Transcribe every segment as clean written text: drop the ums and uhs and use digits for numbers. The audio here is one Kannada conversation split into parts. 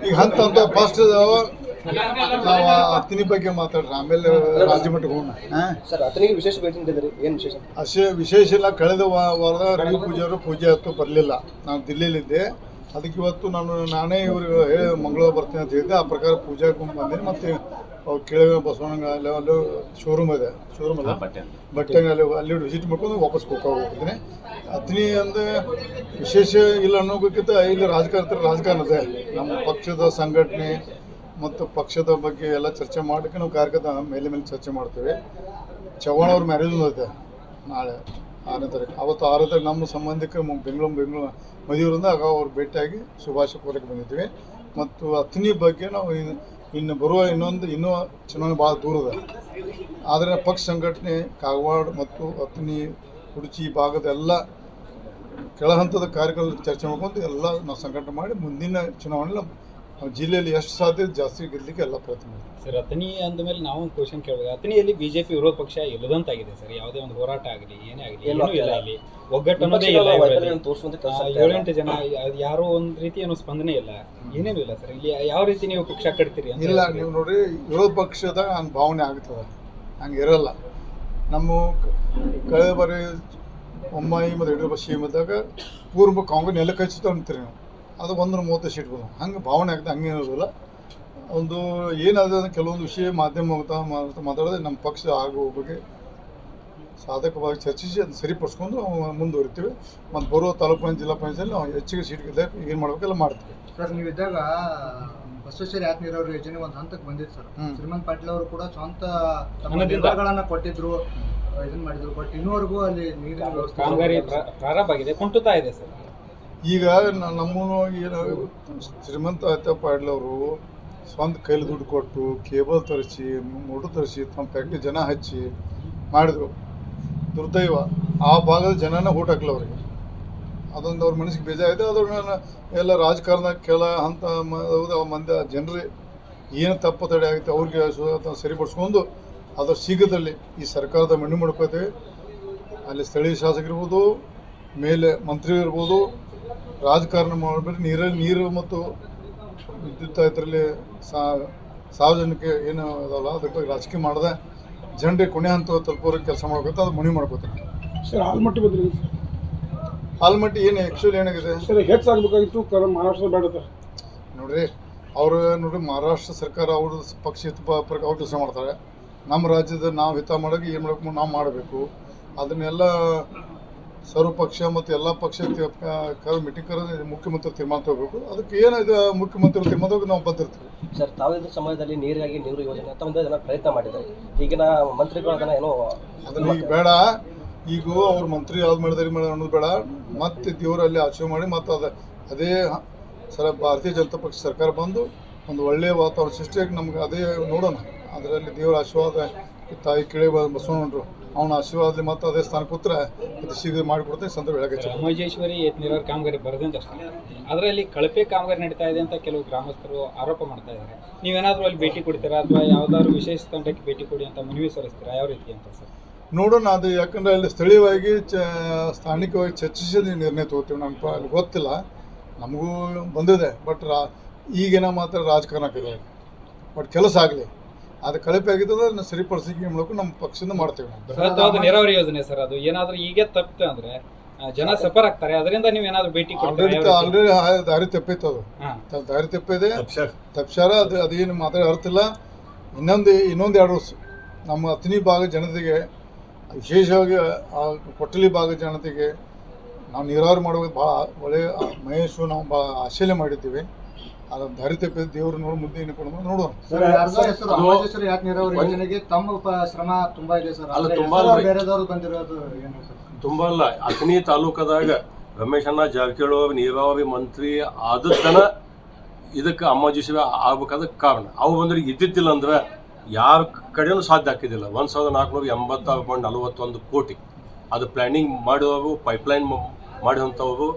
ಈಗ ಹಂತ ಫಸ್ಟ್ ನಾವು ಅತ್ತಿನಿ ಬಗ್ಗೆ ಮಾತಾಡ್ರಿ, ಆಮೇಲೆ ರಾಜ್ಯ ಮಟ್ಟಕ್ಕೆ ಹೋಗೋಣ. ಸರ್ ಅತನಿಗೆ ವಿಶೇಷ ಭೇಟಿ ನೀಡಿದ್ರಿ, ಏನು ವಿಶೇಷ? ವಿಶೇಷ ಇಲ್ಲ. ಕಳೆದ ವಾರದ ರವಿ ಪೂಜಾರು ಪೂಜೆ ಹೊತ್ತು ಬರಲಿಲ್ಲ, ನಾನು ದಿಲ್ಲಿಲಿದ್ದೆ. ಅದಕ್ಕೆ ಇವತ್ತು ನಾನೇ ಇವ್ರಿಗೆ ಹೇಳಿ ಮಂಗಳವಾರ ಬರ್ತೀನಿ ಅಂತ ಹೇಳಿದ್ದೆ. ಆ ಪ್ರಕಾರ ಪೂಜಾಕ್ಕೆ ಬಂದೀನಿ. ಮತ್ತು ಅವ್ರು ಕೆಳಗೆ ಬಸವಣ್ಣ ಅಲ್ಲಿ ಶೋರೂಮ್ ಇದೆ, ಬಟ್ಟೆ ಅಲ್ಲಿ ವಿಸಿಟ್ ಮಾಡ್ಕೊಂಡು ವಾಪಸ್ ಹೋಗ್ತೀನಿ. ಅತ್ನಿ ಅಂದರೆ ವಿಶೇಷ ಇಲ್ಲ ಅನ್ನೋದಕ್ಕಿಂತ ಇಲ್ಲಿ ರಾಜಕಾರಣ ಇದೆ. ನಮ್ಮ ಪಕ್ಷದ ಸಂಘಟನೆ ಮತ್ತು ಪಕ್ಷದ ಬಗ್ಗೆ ಎಲ್ಲ ಚರ್ಚೆ ಮಾಡೋಕ್ಕೆ ನಾವು ಕಾರ್ಯಕ್ರಮ ಮೇಲೆ ಚರ್ಚೆ ಮಾಡ್ತೇವೆ. ಚವ್ಹಾಣ್ ಅವ್ರ ಮ್ಯಾರೇಜ್ ಇದೆ ನಾಳೆ 6ನೇ ತಾರೀಕು. ಅವತ್ತು 6ನೇ ತಾರೀಕು ನಮ್ಮ ಸಂಬಂಧಿಕರು ಬೆಂಗಳೂರು ಮದುವೆಯಿಂದ ಆಗ ಅವ್ರು ಭೇಟಿಯಾಗಿ ಶುಭಾಶಯ ಕೋರಕ್ಕೆ ಬಂದಿದ್ದೀವಿ. ಮತ್ತು ಅತ್ನಿ ಬಗ್ಗೆ ನಾವು ಇನ್ನು ಬರುವ ಇನ್ನೂ ಚುನಾವಣೆ ಭಾಳ ದೂರದ, ಆದರೆ ಪಕ್ಷ ಸಂಘಟನೆ ಕಾಗವಾಡ ಮತ್ತು ಅತ್ನಿ ಕುಡಚಿ ಭಾಗದ ಎಲ್ಲ ಕೆಳ ಹಂತದ ಕಾರ್ಯಗಳು ಚರ್ಚೆ ಮಾಡ್ಕೊಂಡು ಎಲ್ಲ ನಾವು ಸಂಘಟನೆ ಮಾಡಿ ಮುಂದಿನ ಚುನಾವಣೆ ನಾವು ಜಿಲ್ಲೆಯಲ್ಲಿ ಎಷ್ಟು ಸಾಧ್ಯ ಜಾಸ್ತಿ ಗೆಲ್ಲಲಿಕ್ಕೆ ಎಲ್ಲ ಪ್ರಯತ್ನ ಮಾಡ್ತೀವಿ. ಸರ್ ಅತನಿ ಅಂದಮೇಲೆ ನಾವು ಒಂದು ಕ್ವಶನ್ ಕೇಳಬೇಕು. ಅತನಿಯಲ್ಲಿ ಬಿಜೆಪಿ ವಿರೋಧ ಪಕ್ಷ ಇಲ್ಲದಂತಾಗಿದೆ ಸರ್. ಯಾವುದೇ ಒಂದು ಹೋರಾಟ ಆಗಲಿ ಏನೇ ಆಗಲಿ ಏನೂ ಇಲ್ಲ, ಇಲ್ಲಿ ಒಗ್ಗಟ್ಟು ಅನ್ನೋದೇ ಇಲ್ಲ. 7-8 ಜನ ಯಾರೋ ಒಂದು ರೀತಿ ಏನೋ ಸ್ಪಂದನೆ ಇಲ್ಲ, ಏನೇನು ಇಲ್ಲ ಸರ್. ಇಲ್ಲಿ ಯಾವ ರೀತಿ ನೀವು ಪಕ್ಷ ಕಟ್ತೀರಿ? ಇಲ್ಲ, ನೀವು ನೋಡಿ ವಿರೋಧ ಪಕ್ಷದ ಹಂಗೆ ಭಾವನೆ ಆಗ್ತದೆ, ಹಂಗೆ ಇರಲ್ಲ. ನಮ್ಮ ಕಳೆದ ಬಾರಿ 9 ಮತ್ತು 2 ವರ್ಷ ಇದ್ದಾಗ ಪೂರ್ವ ಕಾಂಗ್ರೆಸ್ ನೆಲಕ್ಕೆ ಹಚ್ಚುತ್ತಾ ಅಂತೀರಿ ನಾವು. ಅದು 130 ಸೀಟ್ ಬಂದು ಹಂಗೆ ಭಾವನೆ ಆಗ್ತದೆ, ಹಂಗೇನಿರೋದಿಲ್ಲ. ಒಂದು ಏನಾದ ಕೆಲವೊಂದು ವಿಷಯ ಮಾಧ್ಯಮ ಮಾತಾಡೋದು ನಮ್ಮ ಪಕ್ಷ ಆಗೋ ಬಗ್ಗೆ ಸಾಧಕವಾಗಿ ಚರ್ಚಿಸಿ ಅದನ್ನು ಸರಿಪಡಿಸ್ಕೊಂಡು ಮುಂದುವರಿತೀವಿ. ಮತ್ತು ಬರುವ ತಾಲೂಕು ಪಂಚಾಯತ್ ಜಿಲ್ಲಾ ಪಂಚಾಯತ್ ನಾವು ಹೆಚ್ಚಿಗೆ ಸೀಟ್ಗಿದ್ದ ಏನು ಮಾಡಬೇಕೆಲ್ಲ ಮಾಡ್ತೀವಿ. ಸರ್ ನೀವಿದ್ದಾಗ ಬಸವೇಶ್ವರ ಯಾಕೆ ನೀರಾವರಿ ಯೋಜನೆ ಒಂದು ಹಂತಕ್ಕೆ ಬಂದಿತ್ತು ಸರ್. ಶ್ರೀಮಂತ್ ಪಾಟೀಲ್ ಅವರು ಕೂಡ ಸ್ವಂತ ನಿರ್ಧಾರಗಳನ್ನು ಕೊಟ್ಟಿದ್ರು, ಇದನ್ನು ಮಾಡಿದ್ರು. ಬಟ್ ಇನ್ನೂವರೆಗೂ ಅಲ್ಲಿ ನೀರಿನ ಕಾಮಗಾರಿ ಪ್ರಾರಂಭ ಆಗಿದೆ, ಕುಂಟುತ್ತಾ ಇದೆ ಸರ್. ಈಗ ನಮ್ಮನ್ನು ಶ್ರೀಮಂತ ಪಾಟೀಲ್ ಅವರು ಸ್ವಂತ ಕೈಲಿ ದುಡ್ಡು ಕೊಟ್ಟು ಕೇಬಲ್ ತರಿಸಿ ಮೋಟರ್ ತರಿಸಿ ತಮ್ಮ ಫ್ಯಾಕ್ಟ್ರಿ ಜನ ಹಚ್ಚಿ ಮಾಡಿದ್ರು. ದುರ್ದೈವ ಆ ಭಾಗದ ಜನನ ಊಟ ಹಾಕಲ್ಲ ಅವ್ರಿಗೆ. ಅದೊಂದು ಅವ್ರ ಮನಸ್ಸಿಗೆ ಬೇಜಾರಿದೆ. ಅದ್ರ ಎಲ್ಲ ರಾಜಕಾರಣ ಕೆಲ ಹಂತ ಮಂದಿ ಜನರು ಏನು ತಪ್ಪು ತಡೆ ಆಗುತ್ತೆ ಅವ್ರಿಗೆ ಸರಿಪಡಿಸ್ಕೊಂಡು ಅದರ ಶೀಘ್ರದಲ್ಲಿ ಈ ಸರ್ಕಾರದ ಮಣ್ಣು ಮಾಡ್ಕೋತೇವೆ. ಅಲ್ಲಿ ಸ್ಥಳೀಯ ಶಾಸಕರಿರ್ಬೋದು, ಮೇಲೆ ಮಂತ್ರಿ ಇರ್ಬೋದು, ರಾಜಕಾರಣ ಮಾಡಬೇಡಿ. ನೀರು ಮತ್ತು ವಿದ್ಯುತ್ ಇದರಲ್ಲಿ ಸಾರ್ವಜನಿಕ ಏನು ಅದಲ್ಲ ಅದ್ರ ಬಗ್ಗೆ ರಾಜಕೀಯ ಮಾಡಿದೆ ಜನರಿಗೆ ಕೊನೆ ಹಂತ ತಲುಪೋರಿಗೆ ಕೆಲಸ ಮಾಡ್ಬೇಕು, ಅದು ಮನವಿ ಮಾಡ್ಕೋತೀನಿ. ಸರ್ ಆಲ್ಮಟ್ಟಿ ಬದಲಿ ಆಲ್ಮಟ್ಟಿ ಏನು ಆ್ಯಕ್ಚುಲಿ ಏನಾಗಿದೆ ಸರ್, ಹೆಚ್ಚಾಗಬೇಕಾಗಿತ್ತು ಮಹಾರಾಷ್ಟ್ರ ಬೇಡ ನೋಡ್ರಿ. ಅವರು ನೋಡ್ರಿ ಮಹಾರಾಷ್ಟ್ರ ಸರ್ಕಾರ ಅವ್ರ ಪಕ್ಷ ಅವ್ರು ಕೆಲಸ ಮಾಡ್ತಾರೆ. ನಮ್ಮ ರಾಜ್ಯದ ನಾವು ಹಿತ ಮಾಡೋಕೆ ಏನು ಮಾಡಬೇಕು ನಾವು ಮಾಡಬೇಕು. ಅದನ್ನೆಲ್ಲ ಸರ್ವಪಕ್ಷ ಮತ್ತು ಎಲ್ಲ ಪಕ್ಷ ಮೀಟಿಂಗ್ ಕರೆದು ಮುಖ್ಯಮಂತ್ರಿ ತೀರ್ಮಾನ ತಗೋಬೇಕು. ಅದಕ್ಕೆ ಏನಿದೆ ಮುಖ್ಯಮಂತ್ರಿ ತೀರ್ಮಾನ ನಾವು ಬಂದಿರ್ತೀವಿ. ಸರ್ ತಾವಿದ್ದ ಸಮಯದಲ್ಲಿ ನೀರಿಗಾಗಿ ನೀರು ಯೋಜನೆ ಅಂತ ಒಂದು ಜನ ಪ್ರಯತ್ನ ಮಾಡಿದ್ದಾರೆ. ಈಗಿನ ಮಂತ್ರಿಗಳು ಅದನ್ನು ಏನೋ ಅದನ್ನ ಈಗ ಬೇಡ, ಈಗ ಅವ್ರು ಮಂತ್ರಿ ಯಾವ್ದು ಮಾಡಿದಾರೆ ಅನ್ನೋದು ಬೇಡ. ಮತ್ತೆ ದೇವರಲ್ಲಿ ಆಚರಣೆ ಮಾಡಿ ಮತ್ತು ಅದೇ ಭಾರತೀಯ ಜನತಾ ಪಕ್ಷ ಸರ್ಕಾರ ಬಂದು ಒಂದು ಒಳ್ಳೆಯ ವಾತಾವರಣ ಸೃಷ್ಟಿಯಾಗಿ ನಮ್ಗೆ ಅದೇ ನೋಡೋಣ. ಅದರಲ್ಲಿ ದೇವರ ಆಶೀರ್ವಾದ ತಾಯಿ ಕೇಳಿ ಬಸವಣ್ಣರು ಅವನ ಆಶೀರ್ವಾದ ಮತ್ತು ಅದೇ ಸ್ಥಾನ ಕೂತ್ರೆ ಇದು ಶೀಘ್ರ ಮಾಡಿಕೊಡ್ತೇವೆ ಸಂದರ್ಭ ಹೇಳಕ್ಕೆ. ಅಮೋಜೇಶ್ವರಿ ನೀರಾವರಿ ಕಾಮಗಾರಿ ಬರದಂತ ಅಷ್ಟೇ, ಅದರಲ್ಲಿ ಕಳಪೆ ಕಾಮಗಾರಿ ನಡೀತಾ ಇದೆ ಅಂತ ಕೆಲವು ಗ್ರಾಮಸ್ಥರು ಆರೋಪ ಮಾಡ್ತಾ ಇದ್ದಾರೆ. ನೀವೇನಾದರೂ ಅಲ್ಲಿ ಭೇಟಿ ಕೊಡ್ತೀರಾ ಅಥವಾ ಯಾವುದಾದ್ರು ವಿಶೇಷ ತಂಡಕ್ಕೆ ಭೇಟಿ ಕೊಡಿ ಅಂತ ಮನವಿ ಸಲ್ಲಿಸ್ತೀರಾ? ಯಾವ ರೀತಿ ಅಂತ ಸರ್? ನೋಡೋಣ. ಅದು ಯಾಕಂದರೆ ಅಲ್ಲಿ ಸ್ಥಳೀಯವಾಗಿ ಸ್ಥಾನಿಕವಾಗಿ ಚರ್ಚಿಸಿ ನಿರ್ಣಯ ತೊಗೋತೀವಿ. ನಮ್ಗೆ ಅಲ್ಲಿ ಗೊತ್ತಿಲ್ಲ, ನಮಗೂ ಬಂದಿದೆ. ಬಟ್ ಈಗೇನೋ ಮಾತ್ರ ರಾಜಕಾರಣ ಆಗ್ತದೆ. ಬಟ್ ಕೆಲಸ ಆಗಲಿ, ಅದು ಕಳಪೆ ಆಗಿದ್ದಲ್ಲ ಸರಿಪಡಿಸಿಕೆ ಮೂಲಕ ನಮ್ಮ ಪಕ್ಷದಿಂದ ಮಾಡ್ತೇವೆ. ನೀರಾವರಿ ಯೋಜನೆ ಸರ್, ಅದು ಏನಾದರೂ ಈಗ ತಪ್ಪಿತು ಅಂದ್ರೆ ಜನ ಸಫರ್ ಆಗ್ತಾರೆ. ಅದರಿಂದ ನೀವು ಏನಾದರೂ ಭೇಟಿ ಆಲ್ರೆಡಿ ದಾರಿ ತಪ್ಪಿತ್ತು. ಅದು ದಾರಿ ತಪ್ಪಿದೆ, ತಪ್ಸಾರ. ಅದೇನು ಮಾತಾಡಿ ಅರ್ಥ ಇಲ್ಲ. ಇನ್ನೊಂದು 2 ವರ್ಷ ನಮ್ಮ ಅತ್ನಿ ಭಾಗ ಜನತೆಗೆ, ವಿಶೇಷವಾಗಿ ಆ ಕೊಟ್ಟಲಿ ಭಾಗದ ಜನತೆಗೆ ನಾವು ನೀರಾವರಿ ಮಾಡೋದು ಭಾಳ ಒಳ್ಳೆಯ ಮಹೇಶು ನಾವು ಭಾಳ ಆಶೀಲೆ ಮಾಡಿದ್ದೀವಿ. ಅದು ದಾರಿ ತಪ್ಪಿದ ದೇವರು ನೋಡಿ ಮುಂದೆ ಏನು ನೋಡುವ. ನೀರಾವರಿ ಯೋಜನೆಗೆ ತಮ್ಮ ಶ್ರಮ ತುಂಬಾ ಇದೆ ಸರ್. ಬೇರೆದವರು ಬಂದಿರೋದು ತುಂಬ ಅಲ್ಲ. ಅತನಿ ತಾಲೂಕದಾಗ ರಮೇಶಣ್ಣ ಜಾರಕಿಹೊಳಿ ನೀರಾವರಿ ಮಂತ್ರಿ ಆದದ್ದನ ಇದಕ್ಕೆ ಅಮ್ಮಜಿಸುವೆ ಆಗ್ಬೇಕಾದ ಕಾರಣ. ಅವು ಬಂದ್ರೆ ಇದ್ದಿದ್ದಿಲ್ಲ ಅಂದ್ರೆ ಯಾರ ಕಡೆಯೂ ಸಾಧ್ಯ ಆಗ್ತಿದ್ದಿಲ್ಲ. 1441 ಕೋಟಿ ಅದು ಪ್ಲ್ಯಾನಿಂಗ್ ಮಾಡುವವು, ಪೈಪ್ಲೈನ್ ಮಾಡಿದಂಥವು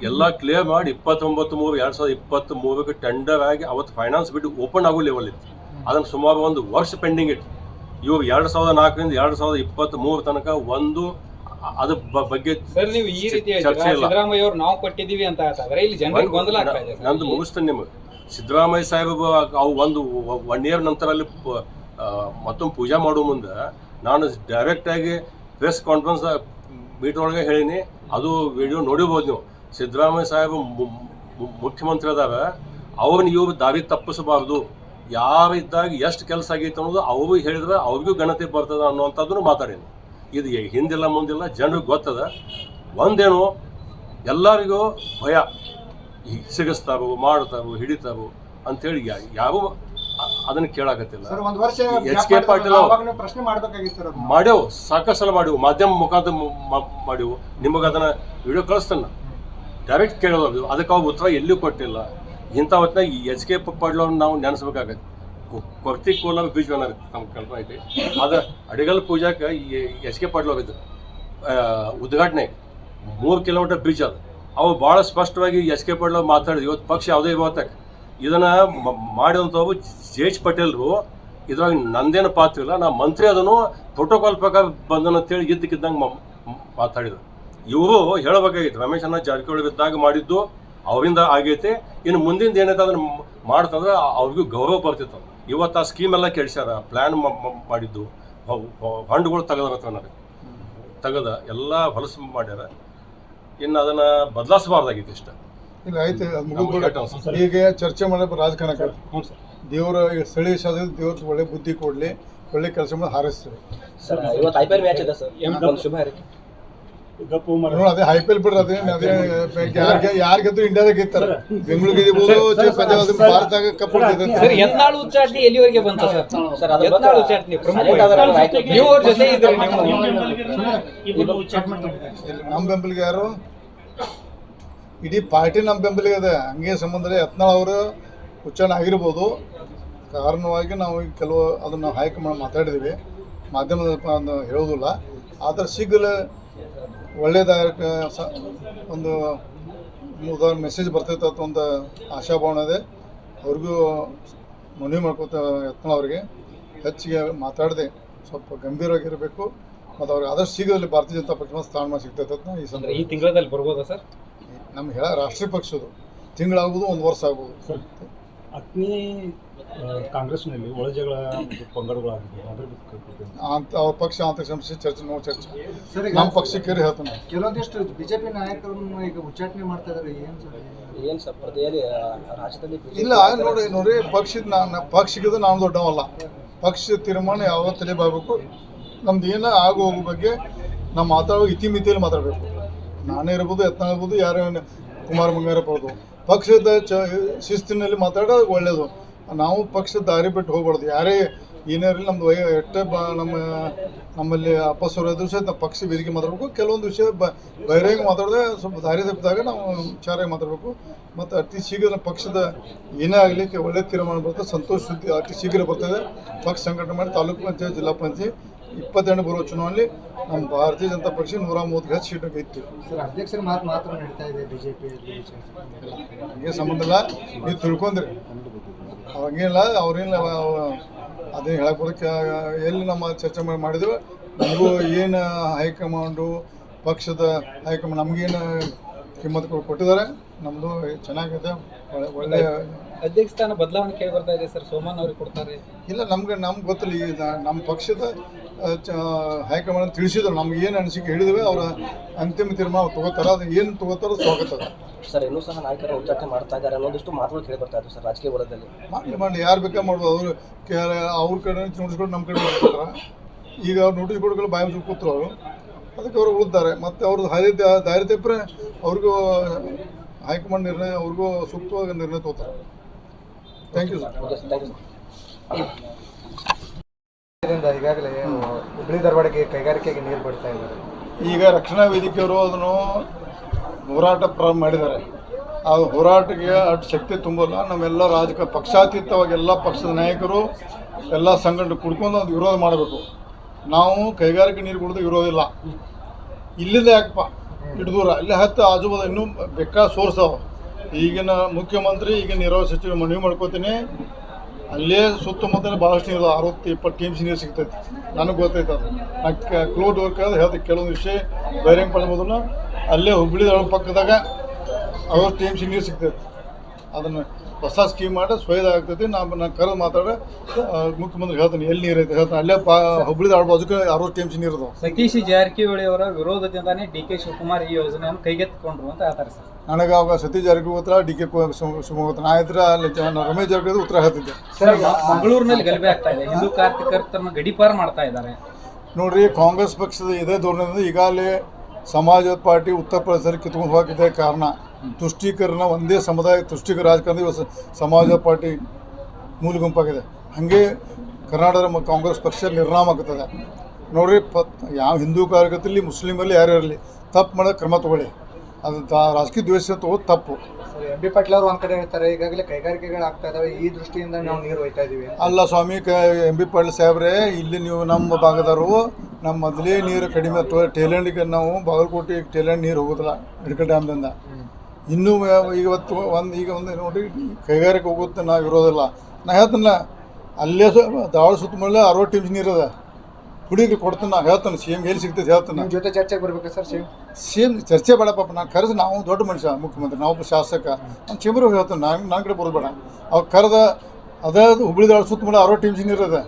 ಎಲ್ಲ ಕ್ಲಿಯರ್ ಮಾಡಿ 29/3/2023 ಟೆಂಡರ್ ಆಗಿ ಅವತ್ತು ಫೈನಾನ್ಸ್ ಬಿಟ್ಟು ಓಪನ್ ಆಗೋ ಲೆವೆಲ್ ಇತ್ತು. ಅದನ್ನು ಸುಮಾರು 1 ವರ್ಷ ಪೆಂಡಿಂಗ್ ಇತ್ತು. ಇವಾಗ 2004ರಿಂದ 2023 ತನಕ 1 ಅದ್ರ ಬಗ್ಗೆ ಸರ್ ನೀವು ಈ ರೀತಿ ಚರ್ಚೆ ಇಲ್ಲ. ಸಿದ್ದರಾಮಯ್ಯ ಅವ್ರು ನಾವು ಕೊಟ್ಟಿದ್ದೀವಿ ಅಂತ ಹೇಳ್ತಾರೆ ಇಲ್ಲಿ ಜನರಿಗೆ ಗೊಂದಲ ಆಗ್ತಾ ಇದೆ ಸರ್. ನಂದು ಮುಗಿಸ್ತೇನೆ ನಿಮಗೆ. ಸಿದ್ದರಾಮಯ್ಯ ಸಾಹೇಬ ಅವು ಒಂದು 1 ಇಯರ್ ನಂತರ ಅಲ್ಲಿ ಮತ್ತೊಂದು ಪೂಜೆ ಮಾಡೋ ಮುಂದೆ ನಾನು ಡೈರೆಕ್ಟಾಗಿ ಪ್ರೆಸ್ ಕಾನ್ಫರೆನ್ಸ್ ಮೀಟ್ ಒಳಗೆ ಹೇಳೀನಿ. ಅದು ವಿಡಿಯೋ ನೋಡಿರ್ಬೋದು ನೀವು. ಸಿದ್ದರಾಮಯ್ಯ ಸಾಹೇಬ ಮುಖ್ಯಮಂತ್ರಿ ಅದಾರ, ಅವ್ರನ್ನ ಇವ್ರು ದಾರಿ ತಪ್ಪಿಸಬಾರ್ದು. ಯಾರಿದ್ದಾಗ ಎಷ್ಟು ಕೆಲಸ ಆಗೈತೆ ಅನ್ನೋದು ಅವ್ರಿಗೆ ಹೇಳಿದ್ರೆ ಅವ್ರಿಗೂ ಗಣತಿ ಬರ್ತದ ಅನ್ನೋವಂಥದ್ದನ್ನು ಮಾತಾಡೀನಿ. ಇದು ಹಿಂದಿಲ್ಲ ಮುಂದಿಲ್ಲ, ಜನರಿಗೆ ಗೊತ್ತದ. ಒಂದೇನು ಎಲ್ಲರಿಗೂ ಭಯ, ಸಿಗಿಸ್ತಾರೋ ಮಾಡ್ತಾರೋ ಹಿಡಿತಾರೋ ಅಂಥೇಳಿ ಯಾರೂ ಅದನ್ನು ಕೇಳಾಕತ್ತಿಲ್ಲ. ಸರ್ ಒಂದು ವರ್ಷ ಎಚ್ ಕೆ ಪಾಟೀಲ್ ಪ್ರಶ್ನೆ ಮಾಡ್ಬೇಕಾಗಿತ್ತು ಸರ್. ಮಾಡ್ಯವು, ಸಾಕಷ್ಟು ಸಲ ಮಾಡಿವು, ಮಾಧ್ಯಮ ಮುಖಾಂತರ ಮಾಡಿವು. ನಿಮಗೆ ಅದನ್ನು ವಿಡಿಯೋ ಕಳಿಸ್ತಾನೆ, ಡೈರೆಕ್ಟ್ ಕೇಳೋದು. ಅದಕ್ಕೆ ಅವ್ರು ಉತ್ತರ ಎಲ್ಲಿಯೂ ಕೊಟ್ಟಿಲ್ಲ. ಇಂಥ ಹೊತ್ತಿನಾಗ ಎಚ್ ಕೆ ಪಾಟೀಲ್ ಅವ್ರನ್ನ ನಾವು ನೆನೆಸ್ಬೇಕಾಗತ್ತೆ. ಕೊರ್ತಿ ಕೋಲಾರ ಬೀಚ್ ಅನ್ನೋ ನಮ್ಗೆ ಕಲ್ಪನೆ ಐತಿ. ಅದು ಅಡಿಗಲ್ ಪೂಜಾಕ್ಕೆ ಎಚ್ ಕೆ ಪಾಟೀಲ್ ಹೋಗಿದ್ರು ಉದ್ಘಾಟನೆ. 3 ಕಿಲೋಮೀಟರ್ ಬ್ರಿಡ್ಜ್ ಅದು. ಅವು ಭಾಳ ಸ್ಪಷ್ಟವಾಗಿ ಎಚ್ ಕೆ ಪಾಟೀಲ್ ಅವ್ರು ಮಾತಾಡಿದ್ರು. ಇವತ್ತು ಪಕ್ಷ ಯಾವುದೇ ಇವತ್ತಾಗ ಇದನ್ನು ಮಾಡಿದಂಥವು ಜೆ.ಎಚ್. ಪಟೇಲ್ರು. ಇದ್ರಾಗ ನಂದೇನು ಪಾತ್ರ ಇಲ್ಲ, ನಾ ಮಂತ್ರಿ ಅದನ್ನು ಪ್ರೋಟೋಕಾಲ್ ಪ್ರಕಾರ ಬಂದನು ಅಂತೇಳಿ ಇದ್ದಕ್ಕಿದ್ದಂಗೆ ಮಾತಾಡಿದ್ರು. ಇವರು ಹೇಳಬೇಕಾಗಿತ್ತು, ರಮೇಶ್ ಅಣ್ಣ ಜಾರಕಿಹೊಳಿ ಇದ್ದಾಗ ಮಾಡಿದ್ದು ಅವರಿಂದ ಆಗೈತೆ. ಇನ್ನು ಮುಂದಿನ ಏನೈತೆ ಅದನ್ನು ಮಾಡ್ತಂದ್ರೆ ಅವ್ರಿಗೂ ಗೌರವ ಬರ್ತಿತ್ತು. ಇವತ್ತು ಆ ಸ್ಕೀಮ್ ಎಲ್ಲ ಕೆಡಿಸ್ಯಾರ, ಪ್ಲ್ಯಾನ್ ಮಾಡಿದ್ದು ಫಂಡ್ಗಳು ತೆಗೆದ್ರ ನನಗೆ ತೆಗೆದ ಎಲ್ಲ ಹೊಲಸು ಮಾಡ್ಯಾರ. ಇನ್ನು ಅದನ್ನು ಬದಲಾಯಿಸಬಾರ್ದಾಗಿತ್ತು ಇಷ್ಟ. ಇಲ್ಲ ಆಯ್ತು, ಅದು ಮುಗಿದು ಈಗ ಚರ್ಚೆ ಮಾಡೋ ರಾಜಕಾರಣಕ್ಕೆ ದೇವರ ಸ್ಥಳೀಯ ಶಾಸಕ ದೇವ್ರ ಒಳ್ಳೆ ಬುದ್ಧಿ ಕೊಡಲಿ, ಒಳ್ಳೆ ಕೆಲಸ ಮಾಡಿ ಹಾರೈಸ್ತಾರೆ. ಸರ್ ಇವತ್ತು IPL ಮ್ಯಾಚ್ ಇದೆ ಸರ್, ಒಂದು ಶುಭ ಹಾರೈಕೆ. ನೋಡಿ ಅದೇ IPL ಬಿಡ್ರಿ, ಅದೇ ಯಾರಿಗಾದ್ರೂ ಇಂಡಿಯಾದಾಗ ಗೆಲ್ತಾರೆ. ಬೆಂಗಳೂರಿಗೆ ಗೆದ್ದಿರ್ಬೋದು, ಪಂಜಾಬ್ ಭಾರತದಾಗ ಕಪ್ ಸರ್ ಯತ್ನಾಳ್ ಉಚ್ಚಾಟನೆ ಎಲ್ಲಿವರೆಗೆ ಬಂತ ಸರ್? ಸರ್ ಅದು ಯತ್ನಾಳ್ ಉಚ್ಚಾಟನೆ ಪ್ರಮುಖ. ನೀವು ಅವ್ರ ಜೊತೆ ಇದ್ರಿ, ನಮ್ಮ ಬೆಂಬಲಿಗೆ ಯಾರು? ಇಡೀ ಪಾರ್ಟಿ ನಮ್ಮ ಬೆಂಬಲಿಗೆ ಅದೇ. ಹಂಗೆ ಸಂಬಂಧ ಯತ್ನಾಳ್ ಅವರು ಉಚ್ಚಾರಣೆ ಆಗಿರ್ಬೋದು. ಕಾರಣವಾಗಿ ನಾವು ಈಗ ಕೆಲವು ಅದನ್ನು ಹೈಕಮಾಂಡ್ ಮಾತಾಡಿದ್ದೀವಿ, ಮಾಧ್ಯಮದ ಹೇಳೋದಿಲ್ಲ. ಆದರೆ ಶೀಘ್ರ ಒಳ್ಳೆಯದಾಯಕ ಒಂದು ಉದಾಹರಣೆ ಮೆಸೇಜ್ ಬರ್ತೈತೆ ಅಂತ ಒಂದು ಆಶಾಭಾವನೆ ಇದೆ. ಅವ್ರಿಗೂ ಮನವಿ ಮಾಡ್ಕೋತ ಯತ್ನಾಳ್ ಅವರಿಗೆ ಹೆಚ್ಚಿಗೆ ಮಾತಾಡದೆ ಸ್ವಲ್ಪ ಗಂಭೀರವಾಗಿರಬೇಕು. ಮತ್ತು ಅವ್ರಿಗೆ ಆದಷ್ಟು ಶೀಘ್ರದಲ್ಲಿ ಭಾರತೀಯ ಜನತಾ ಪಕ್ಷ ಸ್ಥಾನಮಾನ ಸಿಗ್ತೈತೆ ಅಂತ ಈ ಸಂದರ್ಭ. ಈ ತಿಂಗಳಲ್ಲಿ ಬರ್ಬೋದಾ ಸರ್? ನಮ್ಗೆ ರಾಷ್ಟ್ರೀಯ ಪಕ್ಷದು ತಿಂಗಳಾಗ್ಬೋದು, 1 ವರ್ಷ ಆಗ್ಬೋದು. ಅಗ್ನಿ ಕಾಂಗ್ರೆಸ್ನಲ್ಲಿ ಒಳಜಗಳ ಪಂಗಡಗಳಾಗಿದ್ದವು, ಅದ್ರ ಬಗ್ಗೆ ಅಂತ ಅವ್ರ ಪಕ್ಷ ಆಂತರಿಕ ಸಮಸ್ಯೆ ಚರ್ಚೆ ಚರ್ಚೆ ಸರ್ ನಮ್ಮ ಪಕ್ಷಕ್ಕೆ ಹೇಳ್ತಾನೆ. ಕೆಲವೊಂದಿಷ್ಟು ಬಿಜೆಪಿ ನಾಯಕರನ್ನು ಈಗ ಉಚ್ಚಾಟನೆ ಮಾಡ್ತಾ ಇದಾರೆ. ಏನು ಸರ್ ಪ್ರತಿಯಲ್ಲಿ ರಾಜ್ಯದಲ್ಲಿ ಇಲ್ಲ ನೋಡಿ ಪಕ್ಷಕ್ಕಿದ್ದು ನಾವು ದೊಡ್ಡವಲ್ಲ. ಪಕ್ಷ ತೀರ್ಮಾನ ಯಾವ ತಲೆ ಬರಬೇಕು, ನಮ್ದು ಏನೋ ಆಗೋ ಹೋಗೋ ಬಗ್ಗೆ ನಾವು ಮಾತಾಡೋ ಇತಿಮಿತಿಯಲ್ಲಿ ಮಾತಾಡಬೇಕು. ನಾನೇ ಇರ್ಬೋದು, ಯತ್ನ ಇರ್ಬೋದು, ಯಾರೇ ಕುಮಾರ ಮಂಗಾರಪ್ಪ ಇರ್ಬೋದು. ಪಕ್ಷದ ಶಿಸ್ತಿನಲ್ಲಿ ಮಾತಾಡೋದು ಒಳ್ಳೆಯದು. ನಾವು ಪಕ್ಷದ ದಾರಿ ಬಿಟ್ಟು ಹೋಗ್ಬಾರ್ದು. ಯಾರೇ ಏನೇ ಇರಲಿ, ನಮ್ಮದು ಎಷ್ಟೇ ನಮ್ಮಲ್ಲಿ ಅಪಸ್ವರ ಇದ್ರೂ ಸಹಿತ ನಾವು ಪಕ್ಷ ವೇದಿಕೆ ಮಾತಾಡಬೇಕು. ಕೆಲವೊಂದು ವಿಷಯ ಬಹಿರಂಗ ಮಾತಾಡಿದ್ರೆ ಸ್ವಲ್ಪ ದಾರಿ ತಪ್ಪಿದಾಗ ನಾವು ವಿಚಾರ ಮಾತಾಡಬೇಕು. ಮತ್ತು ಅತಿ ಶೀಘ್ರ ಪಕ್ಷದ ಏನೇ ಆಗಲಿ ಒಳ್ಳೆ ತೀರ್ಮಾನ ಬರ್ತದೆ, ಸಂತೋಷ ಸುದ್ದಿ ಅತಿ ಶೀಘ್ರ ಬರ್ತದೆ. ಪಕ್ಷ ಸಂಘಟನೆ ಮಾಡಿ ತಾಲೂಕು ಪಂಚಾಯತ್, ಜಿಲ್ಲಾ ಪಂಚಾಯತ್ 22 ಬರುವ ಚುನಾವಣೆಯಲ್ಲಿ ನಮ್ಮ ಭಾರತೀಯ ಜನತಾ ಪಕ್ಷ 130 ಸೀಟಾಗಿ ಇತ್ತು. ಸರ್ ಅಧ್ಯಕ್ಷರ ಮಾತ್ರ ನಡೀತಾ ಇದೆ ಬಿಜೆಪಿ. ಹಂಗೆ ಸಂಬಂಧ ಇಲ್ಲ, ನೀವು ತಿಳ್ಕೊಂಡ್ರಿ. ಹಂಗೇನಿಲ್ಲ, ಅವ್ರೇನಿಲ್ಲ ಅದೇನು ಹೇಳಕ್ಕೆ ಬರೋಕ್ಕೆ ಎಲ್ಲಿ ನಮ್ಮ ಚರ್ಚೆ ಮಾಡಿದ್ರು. ನಮಗೂ ಏನು ಹೈಕಮಾಂಡು ಪಕ್ಷದ ಹೈಕಮಾಂಡ್ ನಮಗೇನು ಕಿಮ್ಮತ್ತು ಕೊಟ್ಟಿದ್ದಾರೆ. ನಮ್ಮದು ಚೆನ್ನಾಗಿದೆ, ಒಳ್ಳೆಯ ಅಧ್ಯಕ್ಷ ಸ್ಥಾನ ಬದಲಾವಣೆ ಕೇಳಿ ಬರ್ತಾ ಇದೆ ಸರ್. ಸೋಮನ್ ಅವ್ರಿಗೆ ಕೊಡ್ತಾರೆ. ಇಲ್ಲ, ನಮ್ಗೆ ಗೊತ್ತಿಲ್ಲ. ಈಗ ನಮ್ಮ ಪಕ್ಷದ ಹೈಕಮಾಂಡ್ ತಿಳಿಸಿದ್ರು, ನಮ್ಗೆ ಏನು ಅನಿಸಿಕೆ ಹೇಳಿದ್ವಿ. ಅವರ ಅಂತಿಮ ತೀರ್ಮಾನ ತಗೋತಾರ. ಅದು ಏನು ತಗೋತಾರೋ ಸ್ವಾಗತ. ಸರ್ ಇನ್ನೂ ಸಹ ನಾಯಕರ ಉಚ್ಚಾಟನೆ ಮಾಡ್ತಾ ಇದ್ದಾರೆ ಅನ್ನೋದಿಷ್ಟು ಮಾತುಗಳು ಕೇಳಿ ಬರ್ತಾ ಇದ್ರು ಸರ್ ರಾಜಕೀಯ ವಲಯದಲ್ಲಿ. ಮಾಡಿ ಯಾರು ಬೇಕಾ ಮಾಡ್ಬೋದು. ಅವ್ರ ಕಡೆ ನೋಟಿಸ್ಕೊಂಡು ನಮ್ಮ ಕಡೆ ಮಾಡ್ತಾರೆ. ಈಗ ಅವ್ರು ನೋಟಿಸ್ ಕೊಡೋಗಳು ಬಾಯಿ ಮುಚ್ಚಿ ಕೂತ್ರು ಅವರು. ಅದಕ್ಕೆ ಅವರು ಉಳಿತಾರೆ. ಮತ್ತು ಅವ್ರದ್ದು ದಾರಿ ತಪ್ಪರೆ ಅವ್ರಿಗೂ ಹೈಕಮಾಂಡ್ ನಿರ್ಣಯ, ಅವ್ರಿಗೂ ಸೂಕ್ತವಾಗಿ ನಿರ್ಣಯ ತಗೋತಾರೆ. Thank you sir. Thank you sir. ಈಗಾಗಲೇ ಹುಬ್ಳಿ ಧಾರವಾಡಕ್ಕೆ ಕೈಗಾರಿಕೆಗೆ ನೀರು ಬಿಡ್ತಾ ಇದ್ದಾರೆ. ಈಗ ರಕ್ಷಣಾ ವೇದಿಕೆಯವರು ಅದನ್ನು ಹೋರಾಟ ಪ್ರಾರಂಭ ಮಾಡಿದ್ದಾರೆ. ಆ ಹೋರಾಟಕ್ಕೆ ಅಷ್ಟು ಶಕ್ತಿ ತುಂಬಲ್ಲ. ನಮ್ಮೆಲ್ಲ ಪಕ್ಷಾತೀತವಾಗಿ ಎಲ್ಲ ಪಕ್ಷದ ನಾಯಕರು ಎಲ್ಲ ಸಂಘಟನೆ ಕುಡ್ಕೊಂಡು ಅದು ವಿರೋಧ ಮಾಡಬೇಕು. ನಾವು ಕೈಗಾರಿಕೆ ನೀರು ಕುಡಿದು ವಿರೋಧ ಇಲ್ಲ. ಇಲ್ಲಿಂದ ಯಾಕಪ್ಪ ಇಟ್ಟು ದೂರ, ಇಲ್ಲಿ ಹತ್ತು ಆಜುಬಾಜು ಇನ್ನೂ ಬೇಕಾದ ಸೋರ್ಸ್ ಅವ. ಈಗಿನ ಮುಖ್ಯಮಂತ್ರಿ, ಈಗಿನ ನೀರಾವರಿ ಸಚಿವರು ಮನವಿ ಮಾಡ್ಕೋತೀನಿ, ಅಲ್ಲೇ ಸುತ್ತಮುತ್ತಲ ಭಾಳಷ್ಟು ನೀರು 60-20 ಟೀಮ್ಸ್ ನೀರು ಸಿಗ್ತೈತಿ. ನನಗೆ ಗೊತ್ತೈತೆ ಅದು. ನಾನು ಕ್ಲೋಡ್ ವರ್ಕ್ ಆದ್ರೆ ಹೇಳ್ತೀನಿ ಕೆಲವೊಂದು ವಿಷಯ ಬಹಿರಂಗ ಪಡಿಸೋದಲ್ಲ. ಅಲ್ಲೇ ಹುಬ್ಬಳ್ಳಿ ಪಕ್ಕದಾಗ 60 ಟೀಮ್ಸ್ ನೀರು ಸಿಗ್ತೈತಿ. ಅದನ್ನು ಹೊಸ ಸ್ಕೀಮ್ ಮಾಡಿ ಆಗ್ತೈತಿ. ನಾನು ಕರೆದು ಮಾತಾಡ ಮುಖ್ಯಮಂತ್ರಿ ಹೇಳ್ತೀನಿ ಎಲ್ಲಿ ನೀರು ಐತೆ ಹೇಳ್ತಾನೆ. ಅಲ್ಲೇ ಹುಬ್ಬಳ್ಳಿ ಬಾಜುಕ್ಕೆ 60 ಟೀಮ್ಸ್ ನೀರು ಅದಾವೆ. ಸತೀಶ್ ಜಾರಕಿಹೊಳಿ ಅವರ ವಿರೋಧದಿಂದಾನೇ ಡಿ.ಕೆ. ಶಿವಕುಮಾರ್ ಈ ಯೋಜನೆಯನ್ನು ಕೈಗೆತ್ತಿಕೊಂಡ್ರು ಅಂತ ಹೇಳ್ತಾರೆ ಸರ್. ನನಗೆ ಅವಾಗ ಸತೀಶ್ ಜಾರಕಿಹೊಳಿ ಉತ್ತರ, ಡಿ.ಕೆ. ಶಿವಮೊಗ್ಗ ನಾ ಇದ್ರೆ ಅಲ್ಲಿ ರಮೇಶ್ ಜಾರಕಿಹೊಳಿ ಉತ್ತರ ಹೇಳ್ತಿದ್ದೆ. ಸರ್, ಮಂಗಳೂರಿನಲ್ಲಿ ಗಲಭೆ ಆಗ್ತಾ ಇದೆ. ಹಿಂದೂ ಕಾರ್ಯಕರ್ತರನ್ನ ಗಡೀಪಾರು ಮಾಡ್ತಾ ಇದ್ದಾರೆ. ನೋಡ್ರಿ, ಕಾಂಗ್ರೆಸ್ ಪಕ್ಷದ ಇದೇ ಧೋರಣೆಯಿಂದ ಈಗಾಗಲೇ ಸಮಾಜವಾದ ಪಾರ್ಟಿ ಉತ್ತರ ಪ್ರದೇಶದಲ್ಲಿ ಕಿತ್ಕೊಂಡು ಹೋಗಿದ್ದೇ ಕಾರಣ. ತುಷ್ಟೀಕರಣ ಒಂದೇ ಸಮುದಾಯ ತುಷ್ಟೀಕರ ರಾಜಕಾರಣದ ಸಮಾಜವಾದ ಪಾರ್ಟಿ ಮೂಲ ಗುಂಪಾಗಿದೆ. ಹಾಗೆ ಕರ್ನಾಟಕದ ಕಾಂಗ್ರೆಸ್ ಪಕ್ಷ ನಿರ್ನಾಮ ಆಗ್ತದೆ. ನೋಡ್ರಿ, ಯಾವ ಹಿಂದೂ ಕಾರ್ಯಕರ್ತರಲ್ಲಿ ಮುಸ್ಲಿಮಲ್ಲಿ ಯಾರೇ ಇರಲಿ ತಪ್ಪು ಮಾಡೋದು ಕ್ರಮ ತಗೊಳ್ಳಿ. ಅದು ರಾಜಕೀಯ ದ್ವೇಷ ತಗೋದು ತಪ್ಪು. ಎಂ ಬಿ ಪಾಟೀಲ್ ಅವರು ಒಂದ್ ಕಡೆ ಹೇಳ್ತಾರೆ ಈಗಾಗಲೇ ಕೈಗಾರಿಕೆಗಳು ಆಗ್ತಾ ಇದಾವೆ, ಈ ದೃಷ್ಟಿಯಿಂದ ನಾವು ನೀರು ಒಯ್ತಾ ಇದೀವಿ. ಅಲ್ಲ ಸ್ವಾಮಿ, ಎಂ ಬಿ ಪಾಟೀಲ್ ಸಾಹೇಬ್ರೆ, ಇಲ್ಲಿ ನೀವು ನಮ್ಮ ಭಾಗದವರು ನಮ್ಮ ಮೊದಲೇ ನೀರು ಕಡಿಮೆ ಟೇಲೆಂಟ್ಗೆ ನಾವು ಬಾಗಲಕೋಟೆ ಟೇಲೆಂಟ್ ನೀರು ಹೋಗೋದಿಲ್ಲ ಹಿಡ್ಕಲ್ ಡ್ಯಾಮ್ದಿಂದ. ಇನ್ನೂ ಇವತ್ತು ಒಂದು ನೋಡಿ ಕೈಗಾರಿಕೆ ಹೋಗುತ್ತೆ ನಾವು ಇರೋದಿಲ್ಲ. ನಾ ಹೇಳ್ತೀನಲ್ಲ, ಅಲ್ಲೇ ಧಾರವಾಡ ಸುತ್ತಮುತ್ತಲ 60 ಟೀಮ್ಸ್ ನೀರದ ಹುಡುಗಿಗೆ ಕೊಡ್ತೀನಿ. ನಾ ಹೇಳ್ತಾನೆ ಸಿ ಎಂ ಎಲ್ಲಿ ಸಿಗ್ತೈತೆ ಹೇಳ್ತಾನೆ. ನಿಮ್ಮ ಜೊತೆ ಚರ್ಚೆಗೆ ಬರ್ಬೇಕಾ ಸರ್? ಸೇಮ್ ಚರ್ಚೆ ಬೇಡ ಪಾಪ. ನಾನು ಕರೆದು ನಾವು ದೊಡ್ಡ ಮನುಷ್ಯ ಮುಖ್ಯಮಂತ್ರಿ, ನಾವು ಶಾಸಕ, ನಾನು ಚೇಂಬರ್ಗೆ ಹೇಳ್ತಾನೆ. ನನ್ನ ಕಡೆ ಬರೋದು ಬೇಡ. ಅವ್ರು ಕರೆದ ಅದೇ ಹುಬ್ಬಳ್ಳಿ ಧಾರವಾಡ ಸುತ್ತಮುತ್ತಲ 60 ಟೀಮ್ಸ್ ನೀರದ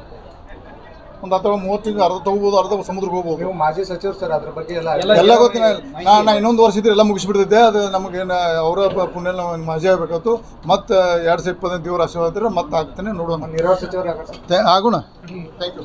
ಒಂದು 30 ಟೀಮ್ಸ್ ಅರ್ಧ ತಗೋಬೋದು, ಅರ್ಧ ಸಮುದ್ರಕ್ಕೆ ಹೋಗ್ಬೋದು. ನೀವು ಮಾಜಿ ಸಚಿವರು ಸರ್, ಅದ್ರ ಬಗ್ಗೆ ಎಲ್ಲ ಗೊತ್ತಿನ. ನಾ ಇನ್ನೊಂದು ವರ್ಷ ಇದ್ರೆ ಎಲ್ಲ ಮುಗಿಸ್ಬಿಡ್ತಿದ್ದೆ. ಅದು ನಮಗೇನು ಅವರ ಪುಣ್ಯ ಮಜಾ ಆಗಬೇಕತ್ತು. ಮತ್ತು 2025 ದೇವ್ರ ಆಶೀರ್ವಾದ ಇದ್ರೆ ಮತ್ತೆ ಆಗ್ತೇನೆ ನೋಡೋಣ. ನೀರಾವರಿ ಸಚಿವರು ಆಗೋಣ. Thank you.